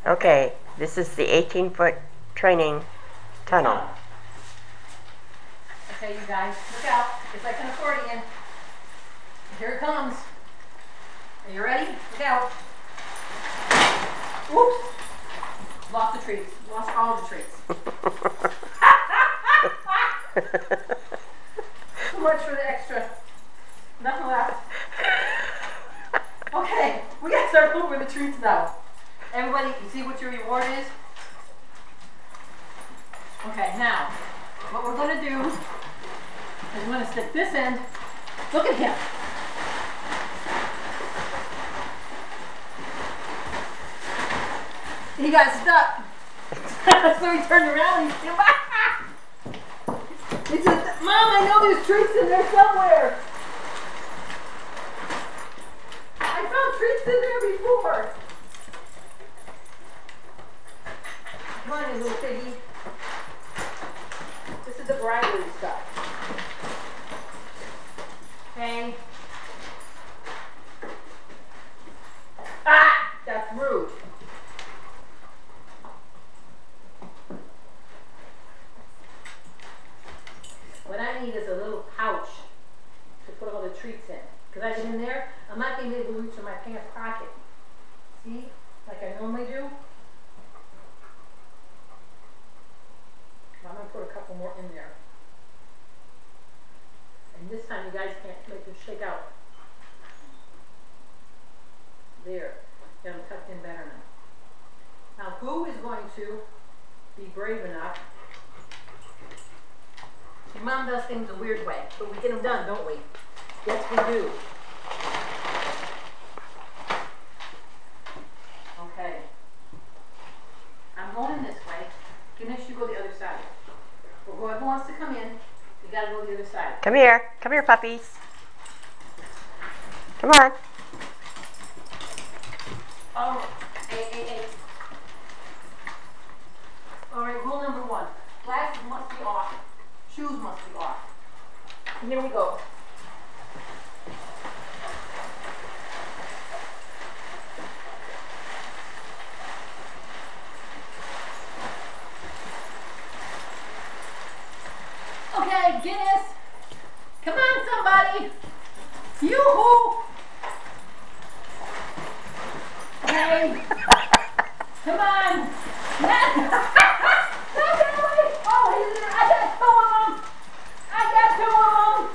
Okay, this is the 18-foot training tunnel. Okay, you guys, look out. It's like an accordion. Here it comes. Are you ready? Look out. Oops. Lost the treats. Lost all the treats. Too much for the extra. Nothing left. Okay, we gotta start moving the treats now. Everybody, you see what your reward is? Okay, now, what we're gonna do is we're gonna stick this end. Look at him. He got stuck. So he turned around and he came back. He said, Mom, I know there's treats in there somewhere. I found treats in there before. Come on, you little piggy. This is the bribery stuff. Okay. Ah! That's rude. What I need is a little pouch to put all the treats in. Because I get in there, I'm not being able to reach in my pants pocket. See? Like I normally do. I'm going to put a couple more in there. And this time you guys can't make them shake out. There. Get them tucked in better now. Now who is going to be brave enough? Your mom does things a weird way, but we get them done, don't we? Yes, we do. Okay. I'm going this way. Ganesh, you go the other side. But whoever wants to come in, you gotta go the other side. Come here, puppies. Come on. Oh, hey. All right, rule number 1. Glasses must be off. Shoes must be off. And here we go. Okay, Guinness. Come on, somebody. Yoo-hoo. Hey. Come on. Not really. Oh, he's there. I got 2 of them. I got 2 of them.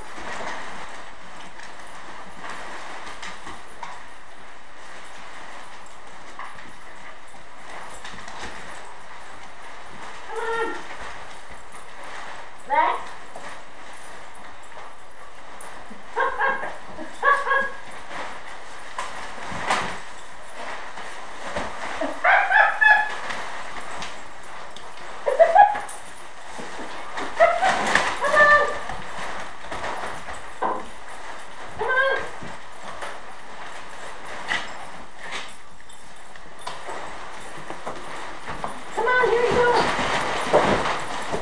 Come on. Lex.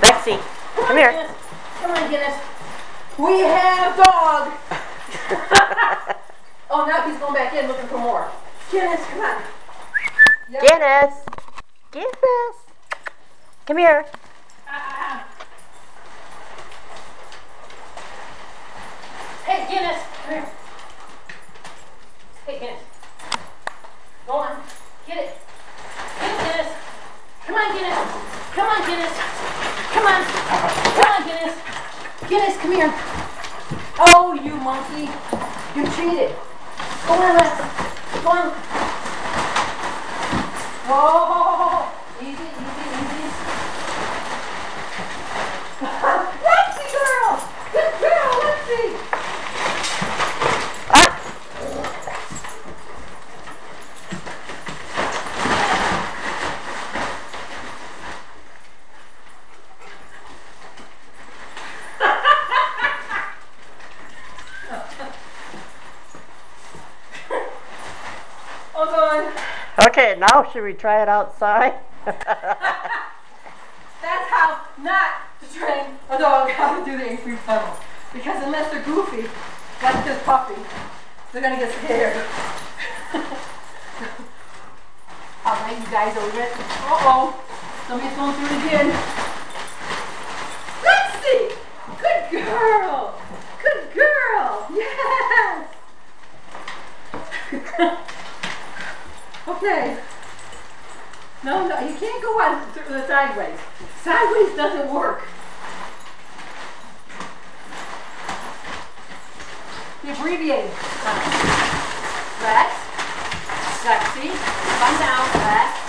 Lexi, come here. Guinness. Come on, Guinness. We have dog. Oh, now he's going back in looking for more. Guinness, come on. Yep. Guinness. Come here. Hey, Guinness, come here. Hey, Guinness. Go on. Get it. Get it, Guinness. Come on, Guinness. Come on, Guinness. Come on. Come on, Guinness. Guinness, come here. Oh, you monkey. You cheated. Go on, Lex. Go on. Whoa. Easy. Lexi, girl. Good girl, Lexi. Oh, God. Okay, now should we try it outside? That's how not to train a dog how to do the angry tunnel. Because unless they're goofy, like this puppy, they're going to get scared. Thank you guys over it. Uh-oh. Somebody's going through it again. Lexi! Good girl! Good girl! Yes! Okay. No, you can't go on through the sideways. Sideways doesn't work. The abbreviated. Lex, Lexi, come down, Lex.